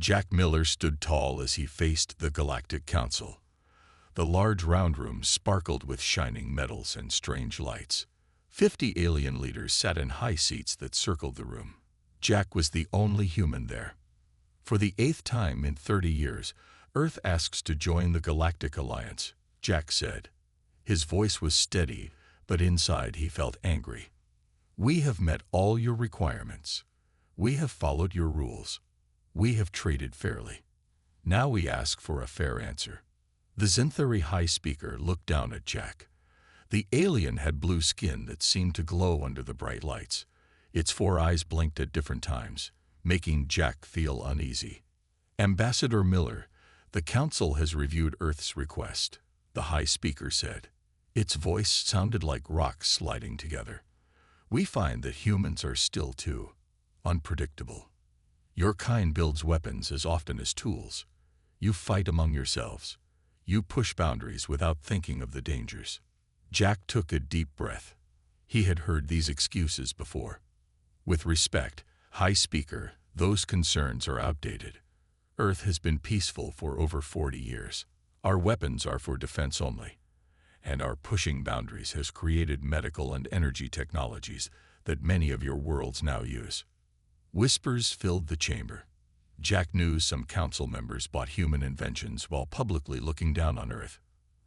Jack Miller stood tall as he faced the Galactic Council. The large round room sparkled with shining metals and strange lights. 50 alien leaders sat in high seats that circled the room. Jack was the only human there. For the 8th time in 30 years, Earth asks to join the Galactic Alliance, Jack said. His voice was steady, but inside he felt angry. We have met all your requirements. We have followed your rules. We have traded fairly. Now we ask for a fair answer. The Zinthari High Speaker looked down at Jack. The alien had blue skin that seemed to glow under the bright lights. Its 4 eyes blinked at different times, making Jack feel uneasy. Ambassador Miller, the Council has reviewed Earth's request, the High Speaker said. Its voice sounded like rocks sliding together. We find that humans are still too unpredictable. Your kind builds weapons as often as tools. You fight among yourselves. You push boundaries without thinking of the dangers. Jack took a deep breath. He had heard these excuses before. With respect, High Speaker, those concerns are outdated. Earth has been peaceful for over 40 years. Our weapons are for defense only. And our pushing boundaries has created medical and energy technologies that many of your worlds now use. Whispers filled the chamber. Jack knew some council members bought human inventions while publicly looking down on Earth.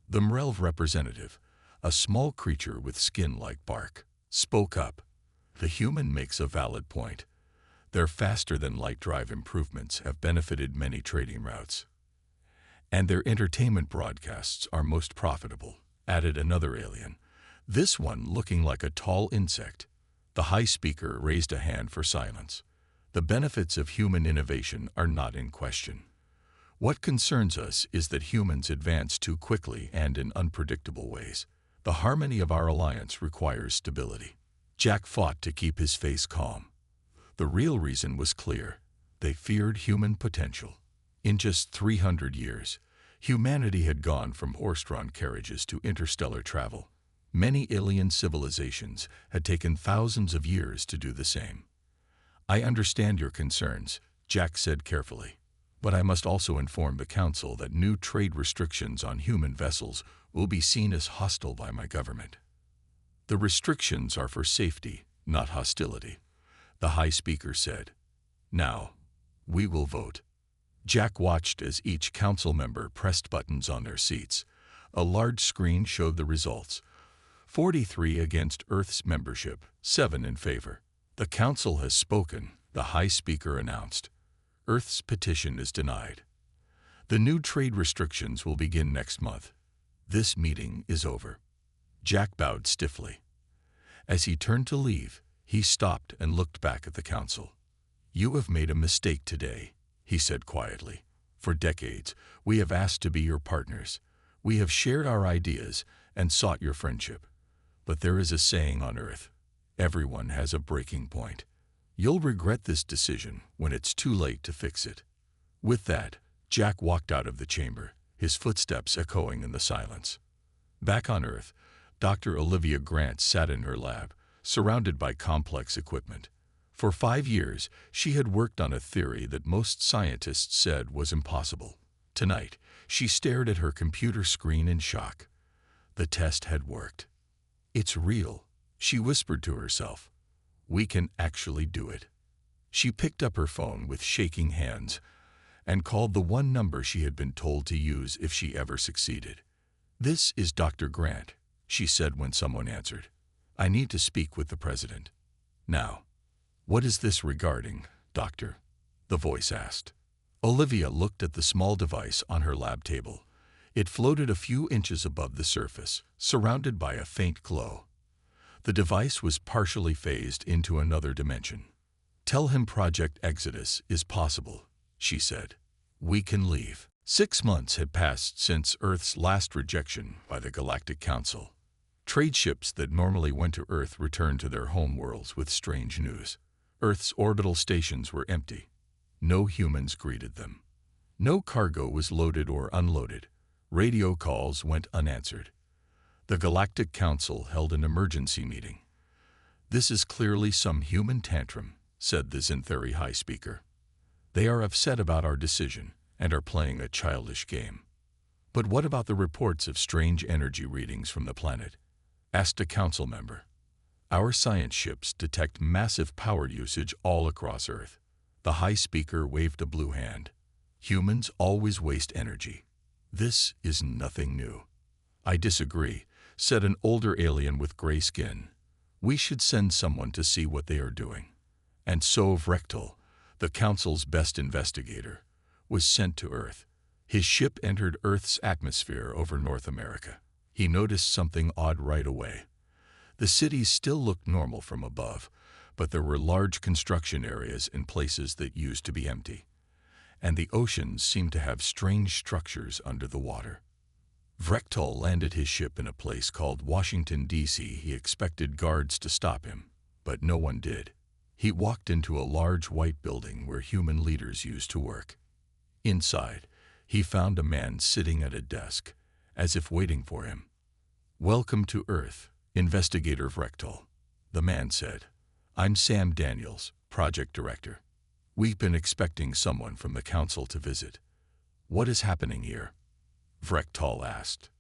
The Mrelv representative, a small creature with skin like bark, spoke up. The human makes a valid point. Their faster-than-light drive improvements have benefited many trading routes. And their entertainment broadcasts are most profitable, added another alien, this one looking like a tall insect. The High Speaker raised a hand for silence. The benefits of human innovation are not in question. What concerns us is that humans advance too quickly and in unpredictable ways. The harmony of our alliance requires stability. Jack fought to keep his face calm. The real reason was clear. They feared human potential. In just 300 years, humanity had gone from horse-drawn carriages to interstellar travel. Many alien civilizations had taken thousands of years to do the same. I understand your concerns, Jack said carefully, but I must also inform the Council that new trade restrictions on human vessels will be seen as hostile by my government. The restrictions are for safety, not hostility, the High Speaker said. Now, we will vote. Jack watched as each council member pressed buttons on their seats. A large screen showed the results. 43 against Earth's membership, 7 in favor. The Council has spoken, the High Speaker announced. Earth's petition is denied. The new trade restrictions will begin next month. This meeting is over. Jack bowed stiffly. As he turned to leave, he stopped and looked back at the Council. You have made a mistake today, he said quietly. For decades, we have asked to be your partners. We have shared our ideas and sought your friendship. But there is a saying on Earth, everyone has a breaking point. You'll regret this decision when it's too late to fix it. With that, Jack walked out of the chamber, his footsteps echoing in the silence. Back on Earth, Dr. Olivia Grant sat in her lab, surrounded by complex equipment. For 5 years, she had worked on a theory that most scientists said was impossible. Tonight, she stared at her computer screen in shock. The test had worked. It's real, she whispered to herself. We can actually do it. She picked up her phone with shaking hands and called the one number she had been told to use if she ever succeeded. This is Dr. Grant, she said when someone answered. I need to speak with the president. Now. What is this regarding, Doctor? The voice asked. Olivia looked at the small device on her lab table. It floated a few inches above the surface, surrounded by a faint glow. The device was partially phased into another dimension. Tell him Project Exodus is possible, she said. We can leave. 6 months had passed since Earth's last rejection by the Galactic Council. Trade ships that normally went to Earth returned to their home worlds with strange news. Earth's orbital stations were empty. No humans greeted them. No cargo was loaded or unloaded. Radio calls went unanswered. The Galactic Council held an emergency meeting. This is clearly some human tantrum, said the Zinthari High Speaker. They are upset about our decision and are playing a childish game. But what about the reports of strange energy readings from the planet? Asked a council member. Our science ships detect massive power usage all across Earth. The high speaker waved a blue hand. Humans always waste energy. This is nothing new. I disagree, said an older alien with gray skin. We should send someone to see what they are doing. And so Vrektal, the council's best investigator, was sent to Earth. His ship entered Earth's atmosphere over North America. He noticed something odd right away. The cities still looked normal from above, but there were large construction areas in places that used to be empty. And the oceans seemed to have strange structures under the water. Vrektal landed his ship in a place called Washington, D.C. He expected guards to stop him, but no one did. He walked into a large white building where human leaders used to work. Inside, he found a man sitting at a desk, as if waiting for him. "Welcome to Earth, Investigator Vrektal," the man said. "I'm Sam Daniels, Project Director. We've been expecting someone from the council to visit. What is happening here?" Vrektal asked.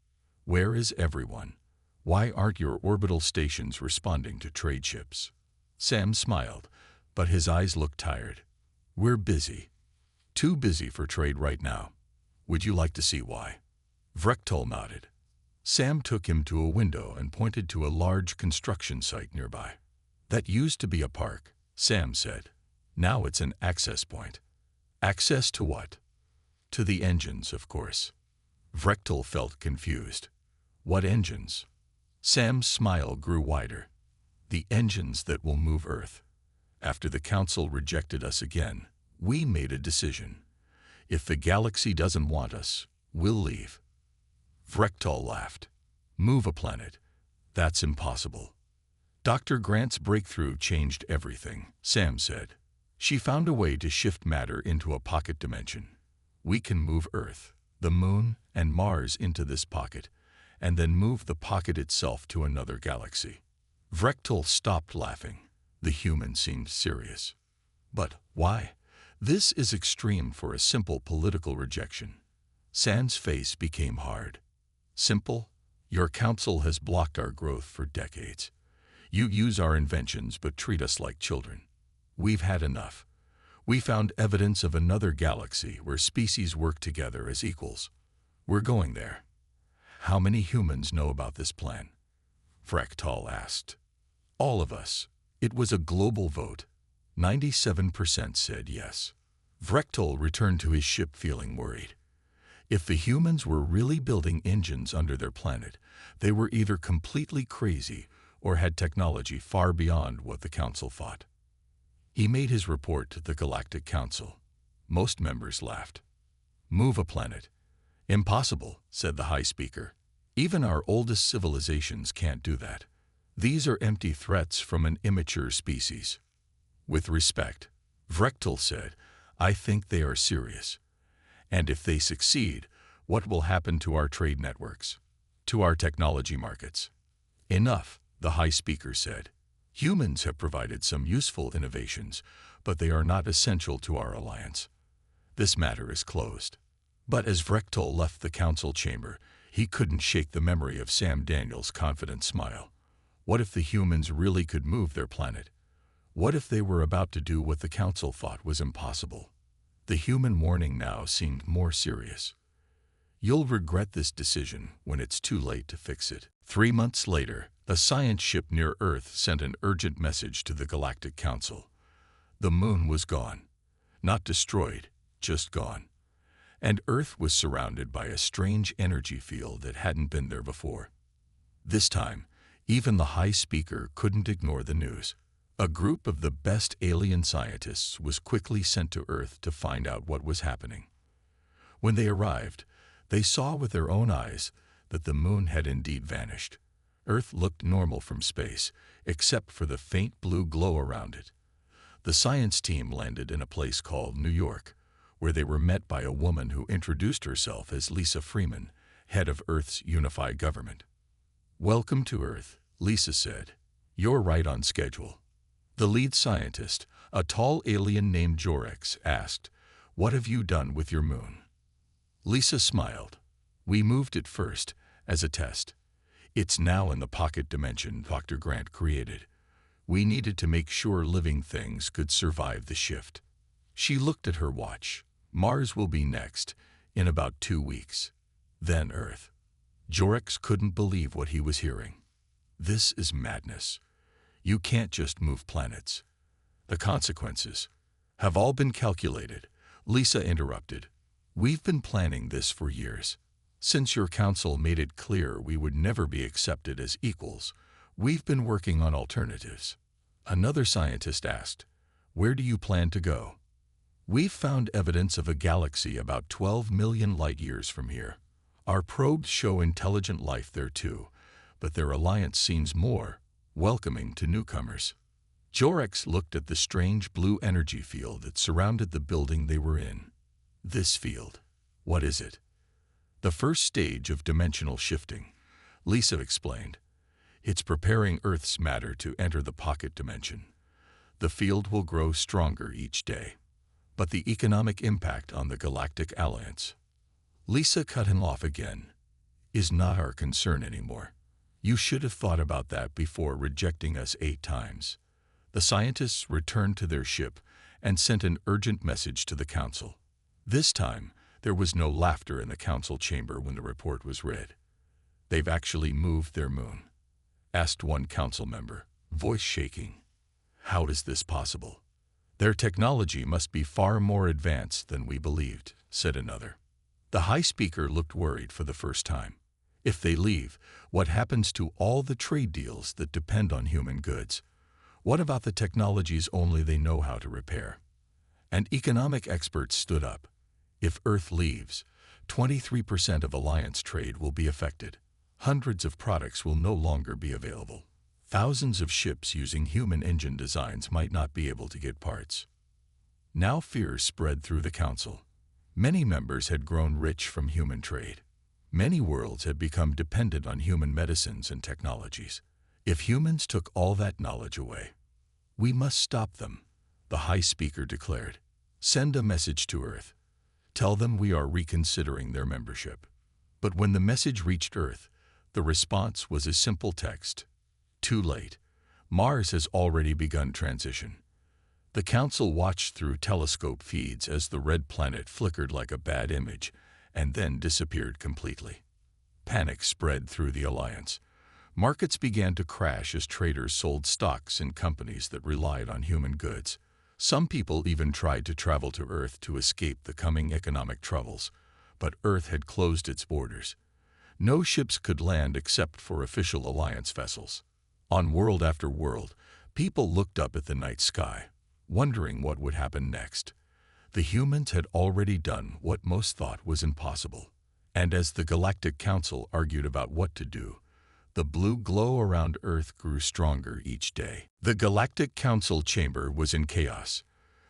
"Where is everyone? Why aren't your orbital stations responding to trade ships?" Sam smiled, but his eyes looked tired. "We're busy. Too busy for trade right now. Would you like to see why?" Vrektal nodded. Sam took him to a window and pointed to a large construction site nearby. "That used to be a park," Sam said. "Now it's an access point." "Access to what?" "To the engines, of course." Vrektal felt confused. "What engines?" Sam's smile grew wider. "The engines that will move Earth. After the council rejected us again, we made a decision. If the galaxy doesn't want us, we'll leave." Vrektal laughed. "Move a planet? That's impossible." "Dr. Grant's breakthrough changed everything," Sam said. "She found a way to shift matter into a pocket dimension. We can move Earth, the Moon, and Mars into this pocket, and then move the pocket itself to another galaxy." Vrektal stopped laughing. The human seemed serious. "But why? This is extreme for a simple political rejection." Sam's face became hard. "Simple? Your council has blocked our growth for decades. You use our inventions but treat us like children. We've had enough. We found evidence of another galaxy where species work together as equals. We're going there." "How many humans know about this plan?" Vrektal asked. "All of us. It was a global vote. 97% said yes." Vrektal returned to his ship feeling worried. If the humans were really building engines under their planet, they were either completely crazy or had technology far beyond what the council thought. He made his report to the Galactic Council. Most members laughed. "Move a planet? Impossible," said the High Speaker. "Even our oldest civilizations can't do that. These are empty threats from an immature species." "With respect," Vrektal said, "I think they are serious. And if they succeed, what will happen to our trade networks? To our technology markets?" "Enough," the High Speaker said. "Humans have provided some useful innovations, but they are not essential to our alliance. This matter is closed." But as Vrektal left the council chamber, he couldn't shake the memory of Sam Daniels' confident smile. What if the humans really could move their planet? What if they were about to do what the council thought was impossible? The human warning now seemed more serious. "You'll regret this decision when it's too late to fix it." 3 months later, a science ship near Earth sent an urgent message to the Galactic Council. The Moon was gone. Not destroyed, just gone. And Earth was surrounded by a strange energy field that hadn't been there before. This time, even the High Speaker couldn't ignore the news. A group of the best alien scientists was quickly sent to Earth to find out what was happening. When they arrived, they saw with their own eyes that the Moon had indeed vanished. Earth looked normal from space, except for the faint blue glow around it. The science team landed in a place called New York, where they were met by a woman who introduced herself as Lisa Freeman, head of Earth's unified government. "Welcome to Earth," Lisa said. "You're right on schedule." The lead scientist, a tall alien named Jorex, asked, What have you done with your moon? Lisa smiled. We moved it first, as a test. It's now in the pocket dimension Dr. Grant created. We needed to make sure living things could survive the shift. She looked at her watch. Mars will be next, in about 2 weeks. Then Earth. Jorix couldn't believe what he was hearing. This is madness. You can't just move planets. The consequences have all been calculated. Lisa interrupted. We've been planning this for years. Since your council made it clear we would never be accepted as equals, we've been working on alternatives. Another scientist asked, where do you plan to go? We've found evidence of a galaxy about 12 million light-years from here. Our probes show intelligent life there too, but their alliance seems more welcoming to newcomers. Jorix looked at the strange blue energy field that surrounded the building they were in. This field, what is it? The first stage of dimensional shifting, Lisa explained. It's preparing Earth's matter to enter the pocket dimension. The field will grow stronger each day. But the economic impact on the Galactic Alliance, Lisa cut him off again, is not our concern anymore. You should have thought about that before rejecting us 8 times. The scientists returned to their ship and sent an urgent message to the council. This time, there was no laughter in the council chamber when the report was read. They've actually moved their moon, asked one council member, voice shaking. How is this possible? Their technology must be far more advanced than we believed, said another. The high speaker looked worried for the first time. If they leave, what happens to all the trade deals that depend on human goods? What about the technologies only they know how to repair? And economic experts stood up. If Earth leaves, 23% of alliance trade will be affected. Hundreds of products will no longer be available. Thousands of ships using human engine designs might not be able to get parts. Now fear spread through the council. Many members had grown rich from human trade. Many worlds had become dependent on human medicines and technologies. If humans took all that knowledge away, we must stop them, the High Speaker declared. Send a message to Earth. Tell them we are reconsidering their membership. But when the message reached Earth, the response was a simple text. Too late. Mars has already begun transition. The council watched through telescope feeds as the red planet flickered like a bad image and then disappeared completely. Panic spread through the alliance. Markets began to crash as traders sold stocks in companies that relied on human goods. Some people even tried to travel to Earth to escape the coming economic troubles, but Earth had closed its borders. No ships could land except for official alliance vessels. On world after world, people looked up at the night sky, wondering what would happen next. The humans had already done what most thought was impossible. And as the Galactic Council argued about what to do, the blue glow around Earth grew stronger each day. The Galactic Council chamber was in chaos.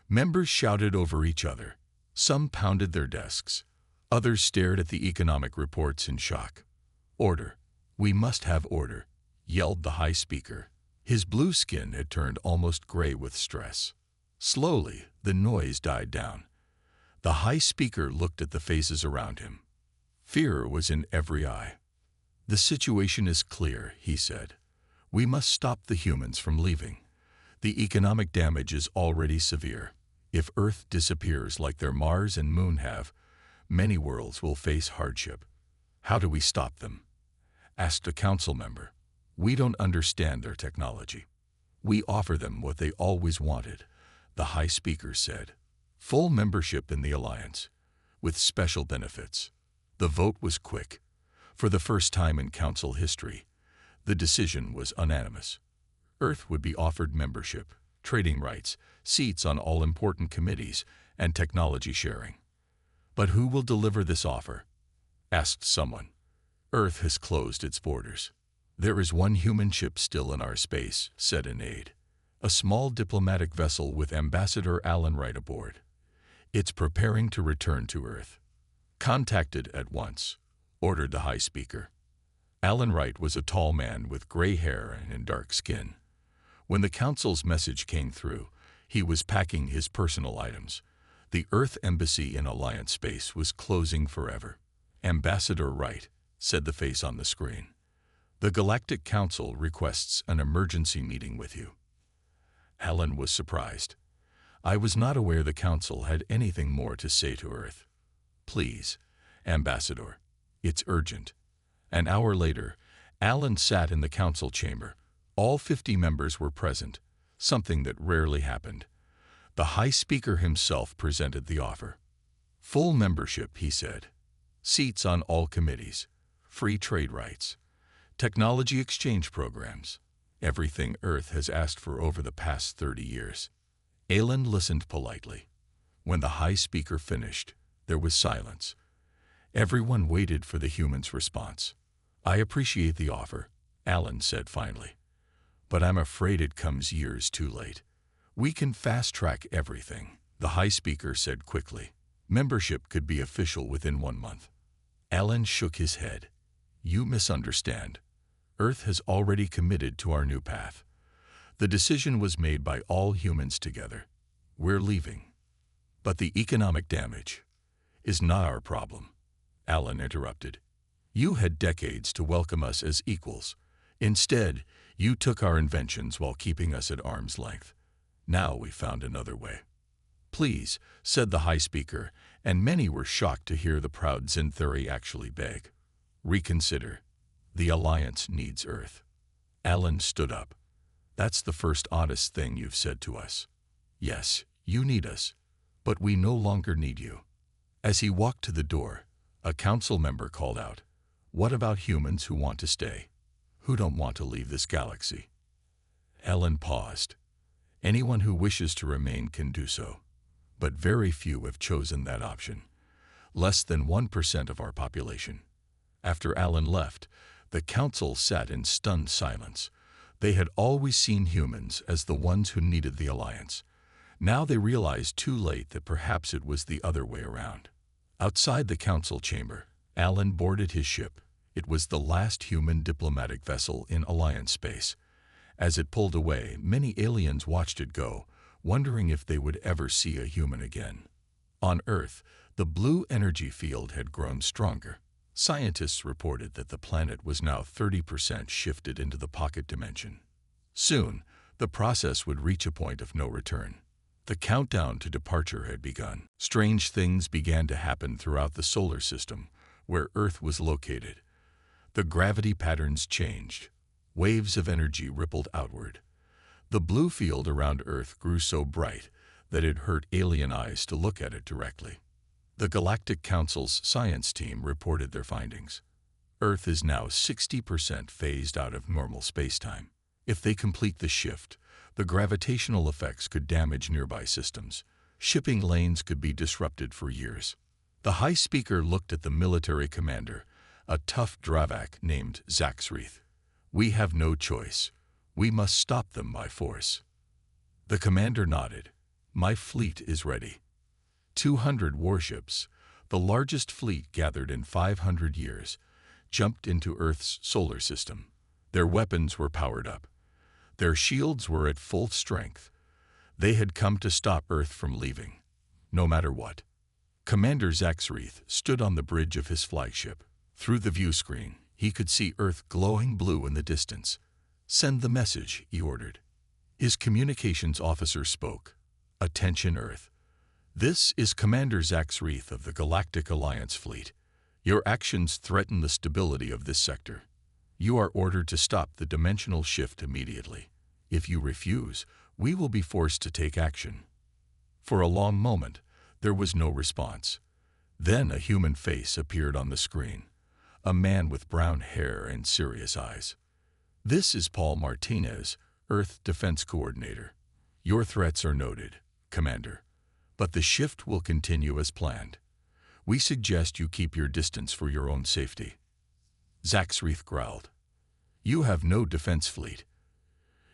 Members shouted over each other. Some pounded their desks. Others stared at the economic reports in shock. Order. We must have order, yelled the High Speaker. His blue skin had turned almost gray with stress. Slowly, the noise died down. The High Speaker looked at the faces around him. Fear was in every eye. The situation is clear, he said. We must stop the humans from leaving. The economic damage is already severe. If Earth disappears like their Mars and Moon have, many worlds will face hardship. How do we stop them? Asked a council member. We don't understand their technology. We offer them what they always wanted, the High Speaker said. Full membership in the Alliance, with special benefits. The vote was quick. For the first time in Council history, the decision was unanimous. Earth would be offered membership, trading rights, seats on all important committees, and technology sharing. But who will deliver this offer? Asked someone. Earth has closed its borders. There is one human ship still in our space, said an aide. A small diplomatic vessel with Ambassador Alan Wright aboard. It's preparing to return to Earth. Contact it at once, ordered the High Speaker. Alan Wright was a tall man with gray hair and dark skin. When the Council's message came through, he was packing his personal items. The Earth Embassy in Alliance space was closing forever. "Ambassador Wright," said the face on the screen. "The Galactic Council requests an emergency meeting with you." Alan was surprised. I was not aware the Council had anything more to say to Earth. "Please, Ambassador, it's urgent." An hour later, Alan sat in the Council chamber. All 50 members were present, something that rarely happened. The High Speaker himself presented the offer. "Full membership," he said. "Seats on all committees, free trade rights, technology exchange programs, everything Earth has asked for over the past 30 years. Alan listened politely. When the High Speaker finished, there was silence. Everyone waited for the human's response. "I appreciate the offer," Alan said finally, "but I'm afraid it comes years too late. We can fast-track everything," the High Speaker said quickly. "Membership could be official within 1 month." Alan shook his head. "You misunderstand. Earth has already committed to our new path. The decision was made by all humans together. We're leaving." "But the economic damage is not our problem," Alan interrupted. "You had decades to welcome us as equals. Instead, you took our inventions while keeping us at arm's length. Now we found another way." "Please," said the High Speaker, and many were shocked to hear the proud Zinthuri actually beg. "Reconsider. The Alliance needs Earth." Alan stood up. "That's the first honest thing you've said to us. Yes, you need us, but we no longer need you." As he walked to the door, a council member called out, "What about humans who want to stay? Who don't want to leave this galaxy?" Alan paused. "Anyone who wishes to remain can do so, but very few have chosen that option. Less than 1% of our population." After Alan left, the council sat in stunned silence. They had always seen humans as the ones who needed the Alliance. Now they realized too late that perhaps it was the other way around. Outside the council chamber, Alan boarded his ship. It was the last human diplomatic vessel in Alliance space. As it pulled away, many aliens watched it go, wondering if they would ever see a human again. On Earth, the blue energy field had grown stronger. Scientists reported that the planet was now 30% shifted into the pocket dimension. Soon, the process would reach a point of no return. The countdown to departure had begun. Strange things began to happen throughout the solar system, where Earth was located. The gravity patterns changed. Waves of energy rippled outward. The blue field around Earth grew so bright that it hurt alien eyes to look at it directly. The Galactic Council's science team reported their findings. Earth is now 60% phased out of normal spacetime. If they complete the shift, the gravitational effects could damage nearby systems. Shipping lanes could be disrupted for years. The High Speaker looked at the military commander, a tough Dravak named Zaxreeth. "We have no choice. We must stop them by force." The commander nodded. "My fleet is ready." 200 warships, the largest fleet gathered in 500 years, jumped into Earth's solar system. Their weapons were powered up. Their shields were at full strength. They had come to stop Earth from leaving, no matter what. Commander Zaxreeth stood on the bridge of his flagship. Through the view screen, he could see Earth glowing blue in the distance. "Send the message," he ordered. His communications officer spoke. "Attention, Earth. This is Commander Zaxreeth of the Galactic Alliance Fleet. Your actions threaten the stability of this sector. You are ordered to stop the dimensional shift immediately. If you refuse, we will be forced to take action." For a long moment, there was no response. Then a human face appeared on the screen, a man with brown hair and serious eyes. "This is Paul Martinez, Earth Defense Coordinator. Your threats are noted, Commander, but the shift will continue as planned. We suggest you keep your distance for your own safety." Zaxreeth growled. "You have no defense fleet.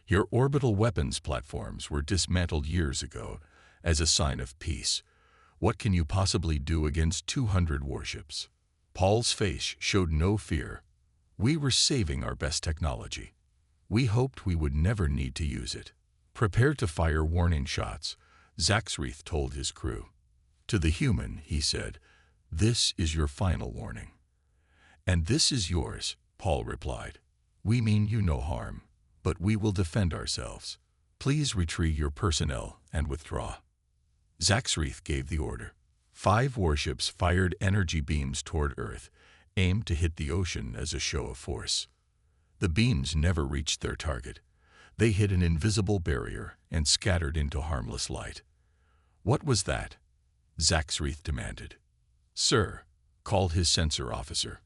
Your orbital weapons platforms were dismantled years ago as a sign of peace. What can you possibly do against 200 warships?" Paul's face showed no fear. "We were saving our best technology. We hoped we would never need to use it." "Prepare to fire warning shots," Zaxreeth told his crew. To the human, he said, "This is your final warning." "And this is yours," Paul replied. "We mean you no harm, but we will defend ourselves. Please retrieve your personnel and withdraw." Zaxreeth gave the order. 5 warships fired energy beams toward Earth, aimed to hit the ocean as a show of force. The beams never reached their target. They hit an invisible barrier and scattered into harmless light. "What was that?" Zaxreeth demanded. "Sir," called his sensor officer,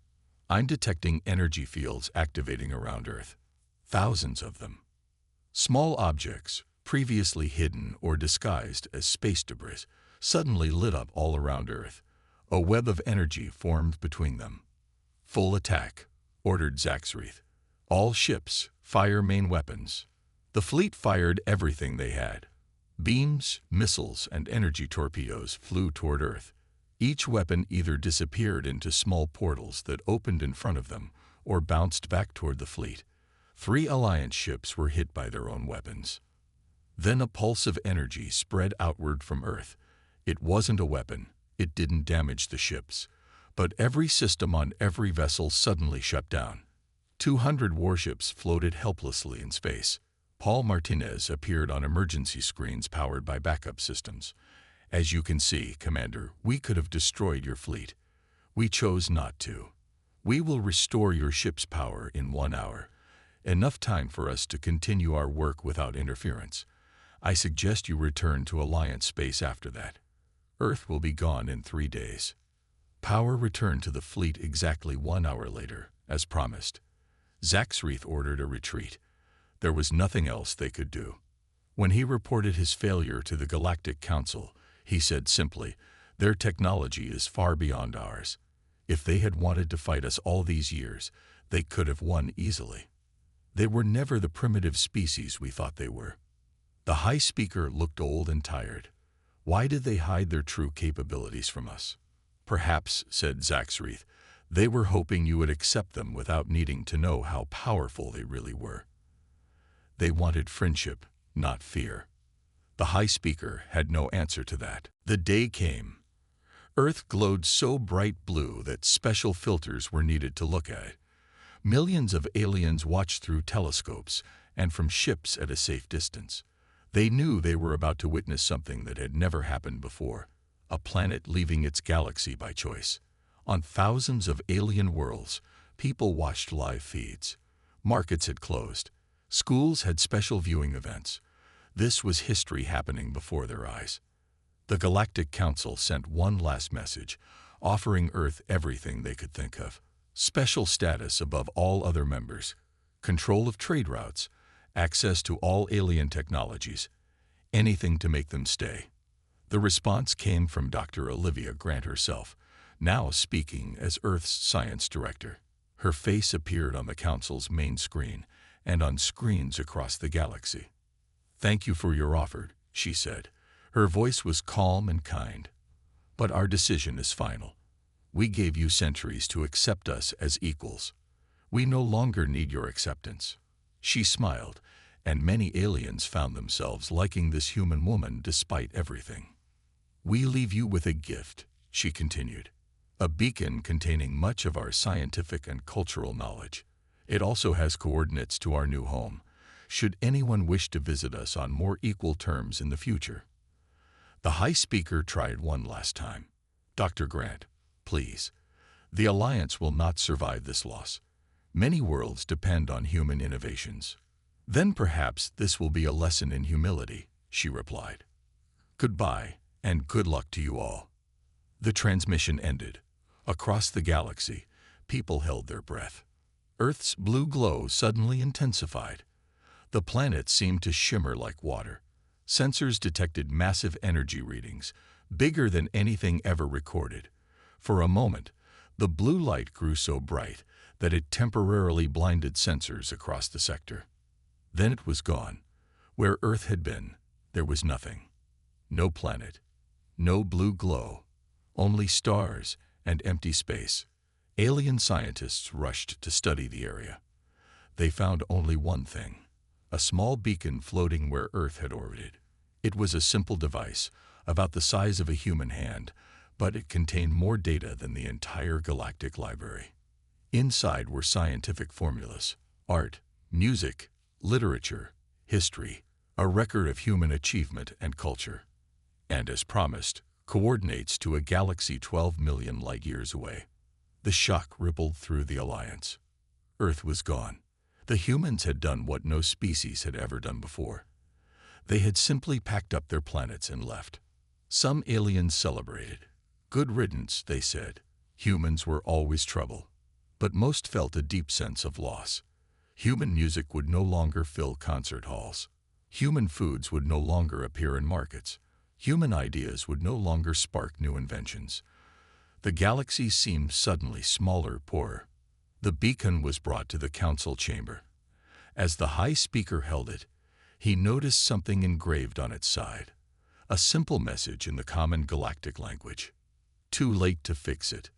"I'm detecting energy fields activating around Earth. Thousands of them. Small objects, previously hidden or disguised as space debris, suddenly lit up all around Earth. A web of energy formed between them." "Full attack," ordered Zaxreeth. "All ships, fire main weapons." The fleet fired everything they had. Beams, missiles, and energy torpedoes flew toward Earth. Each weapon either disappeared into small portals that opened in front of them or bounced back toward the fleet. 3 Alliance ships were hit by their own weapons. Then a pulse of energy spread outward from Earth. It wasn't a weapon. It didn't damage the ships. But every system on every vessel suddenly shut down. 200 warships floated helplessly in space. Paul Martinez appeared on emergency screens powered by backup systems. "As you can see, Commander, we could have destroyed your fleet. We chose not to. We will restore your ship's power in 1 hour. Enough time for us to continue our work without interference. I suggest you return to Alliance space after that. Earth will be gone in 3 days." Power returned to the fleet exactly 1 hour later, as promised. Zaxreeth ordered a retreat. There was nothing else they could do. When he reported his failure to the Galactic Council, he said simply, "Their technology is far beyond ours. If they had wanted to fight us all these years, they could have won easily. They were never the primitive species we thought they were." The High Speaker looked old and tired. "Why did they hide their true capabilities from us?" "Perhaps," said Zaxreeth, "they were hoping you would accept them without needing to know how powerful they really were." They wanted friendship, not fear. The High Speaker had no answer to that. The day came. Earth glowed so bright blue that special filters were needed to look at it. Millions of aliens watched through telescopes and from ships at a safe distance. They knew they were about to witness something that had never happened before, a planet leaving its galaxy by choice. On thousands of alien worlds, people watched live feeds. Markets had closed. Schools had special viewing events. This was history happening before their eyes. The Galactic Council sent one last message, offering Earth everything they could think of. Special status above all other members, control of trade routes, access to all alien technologies, anything to make them stay. The response came from Dr. Olivia Grant herself, now speaking as Earth's science director. Her face appeared on the Council's main screen and on screens across the galaxy. "Thank you for your offer," she said. Her voice was calm and kind. "But our decision is final. We gave you centuries to accept us as equals. We no longer need your acceptance." She smiled, and many aliens found themselves liking this human woman despite everything. "We leave you with a gift," she continued. "A beacon containing much of our scientific and cultural knowledge. It also has coordinates to our new home, should anyone wish to visit us on more equal terms in the future." The High Speaker tried one last time. "Dr. Grant, please. The Alliance will not survive this loss. Many worlds depend on human innovations." "Then perhaps this will be a lesson in humility," she replied. "Goodbye, and good luck to you all." The transmission ended. Across the galaxy, people held their breath. Earth's blue glow suddenly intensified. The planet seemed to shimmer like water. Sensors detected massive energy readings, bigger than anything ever recorded. For a moment, the blue light grew so bright that it temporarily blinded sensors across the sector. Then it was gone. Where Earth had been, there was nothing. No planet, no blue glow, only stars and empty space. Alien scientists rushed to study the area. They found only one thing, a small beacon floating where Earth had orbited. It was a simple device, about the size of a human hand, but it contained more data than the entire galactic library. Inside were scientific formulas, art, music, literature, history, a record of human achievement and culture, and, as promised, coordinates to a galaxy 12 million light-years away. The shock rippled through the Alliance. Earth was gone. The humans had done what no species had ever done before. They had simply packed up their planets and left. Some aliens celebrated. Good riddance, they said. Humans were always trouble. But most felt a deep sense of loss. Human music would no longer fill concert halls. Human foods would no longer appear in markets. Human ideas would no longer spark new inventions. The galaxy seemed suddenly smaller, poorer. The beacon was brought to the council chamber. As the High Speaker held it, he noticed something engraved on its side. A simple message in the common galactic language. Too late to fix it,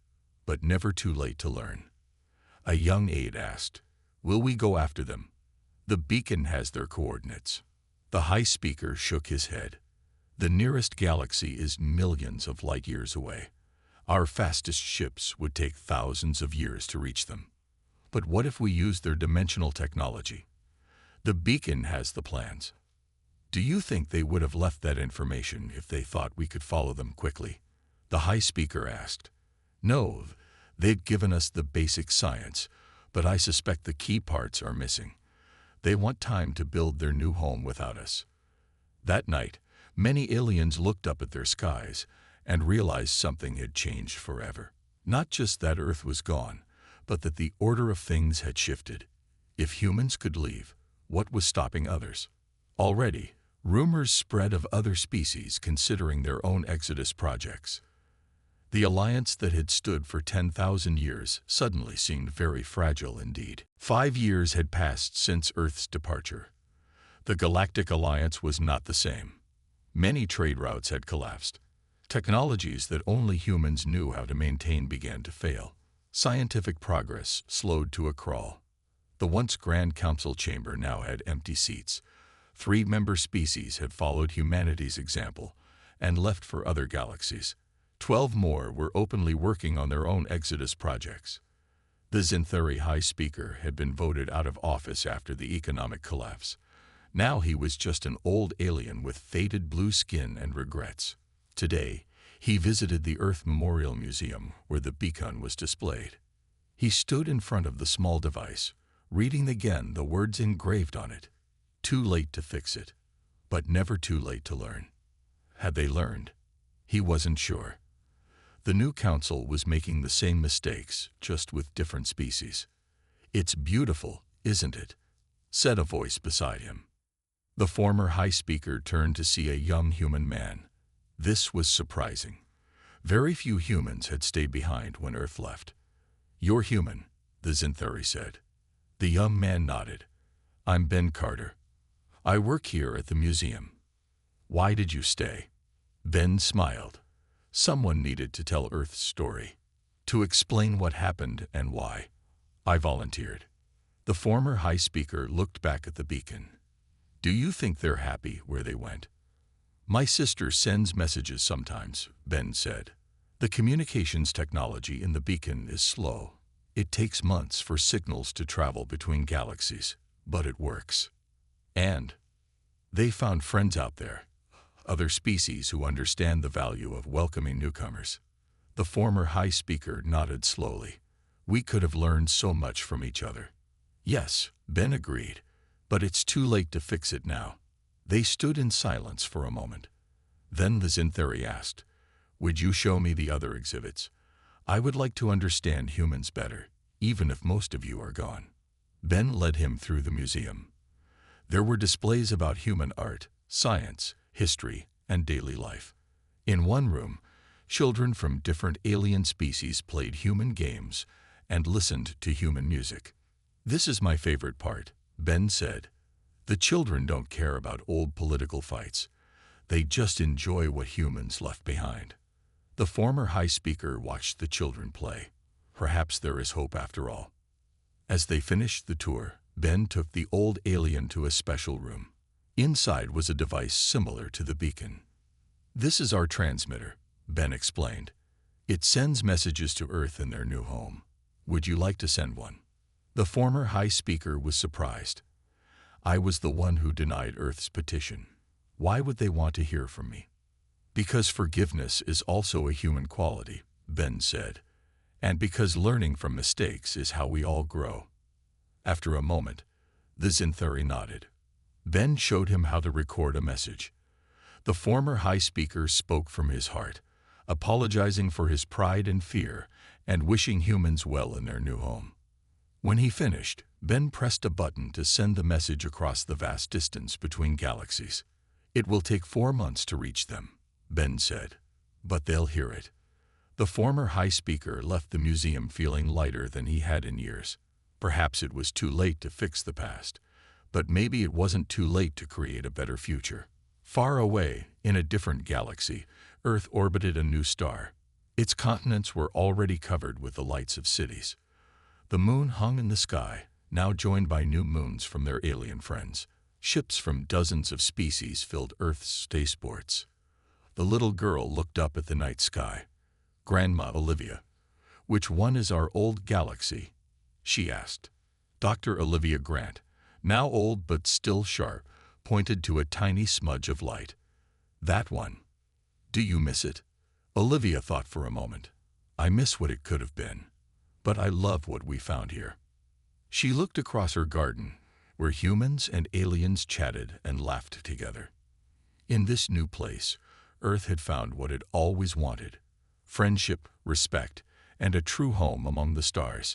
but never too late to learn. A young aide asked, "Will we go after them?" "The beacon has their coordinates." The High Speaker shook his head. "The nearest galaxy is millions of light-years away. Our fastest ships would take thousands of years to reach them. But what if we use their dimensional technology? The beacon has the plans." "Do you think they would have left that information if they thought we could follow them quickly?" the High Speaker asked. "No, they've given us the basic science, but I suspect the key parts are missing. They want time to build their new home without us." That night, many aliens looked up at their skies and realized something had changed forever. Not just that Earth was gone, but that the order of things had shifted. If humans could leave, what was stopping others? Already, rumors spread of other species considering their own exodus projects. The alliance that had stood for 10,000 years suddenly seemed very fragile indeed. 5 years had passed since Earth's departure. The Galactic Alliance was not the same. Many trade routes had collapsed. Technologies that only humans knew how to maintain began to fail. Scientific progress slowed to a crawl. The once Grand Council chamber now had empty seats. 3 member species had followed humanity's example and left for other galaxies. 12 more were openly working on their own exodus projects. The Zinthari High Speaker had been voted out of office after the economic collapse. Now he was just an old alien with faded blue skin and regrets. Today, he visited the Earth Memorial Museum where the beacon was displayed. He stood in front of the small device, reading again the words engraved on it. Too late to fix it, but never too late to learn. Had they learned? He wasn't sure. The new council was making the same mistakes, just with different species. "It's beautiful, isn't it?" said a voice beside him. The former High Speaker turned to see a young human man. This was surprising. Very few humans had stayed behind when Earth left. "You're human," the Zinthari said. The young man nodded. "I'm Ben Carter. I work here at the museum." "Why did you stay?" Ben smiled. "Someone needed to tell Earth's story, to explain what happened and why. I volunteered." The former High Speaker looked back at the beacon. "Do you think they're happy where they went?" "My sister sends messages sometimes," Ben said. "The communications technology in the beacon is slow. It takes months for signals to travel between galaxies, but it works. And they found friends out there, other species who understand the value of welcoming newcomers." The former High Speaker nodded slowly. "We could have learned so much from each other." "Yes," Ben agreed, "but it's too late to fix it now." They stood in silence for a moment. Then the Zinthari asked, "Would you show me the other exhibits? I would like to understand humans better, even if most of you are gone." Ben led him through the museum. There were displays about human art, science, history, and daily life. In one room, children from different alien species played human games and listened to human music. "This is my favorite part," Ben said. "The children don't care about old political fights. They just enjoy what humans left behind." The former High Speaker watched the children play. Perhaps there is hope after all. As they finished the tour, Ben took the old alien to a special room. Inside was a device similar to the beacon. "This is our transmitter," Ben explained. "It sends messages to Earth in their new home. Would you like to send one?" The former high speaker was surprised. "I was the one who denied Earth's petition. Why would they want to hear from me?" "Because forgiveness is also a human quality," Ben said, "and because learning from mistakes is how we all grow." After a moment, the Zinthari nodded. Ben showed him how to record a message. The former high speaker spoke from his heart, apologizing for his pride and fear and wishing humans well in their new home. When he finished, Ben pressed a button to send the message across the vast distance between galaxies. "It will take 4 months to reach them," Ben said, "but they'll hear it." The former high speaker left the museum feeling lighter than he had in years. Perhaps it was too late to fix the past, but maybe it wasn't too late to create a better future. Far away, in a different galaxy, Earth orbited a new star. Its continents were already covered with the lights of cities. The moon hung in the sky, now joined by new moons from their alien friends. Ships from dozens of species filled Earth's spaceports. The little girl looked up at the night sky. "Grandma Olivia, which one is our old galaxy?" she asked. Dr. Olivia Grant, now old but still sharp, pointed to a tiny smudge of light. "That one. Do you miss it?" Olivia thought for a moment. "I miss what it could have been, but I love what we found here." She looked across her garden, where humans and aliens chatted and laughed together. In this new place, Earth had found what it always wanted: friendship, respect, and a true home among the stars.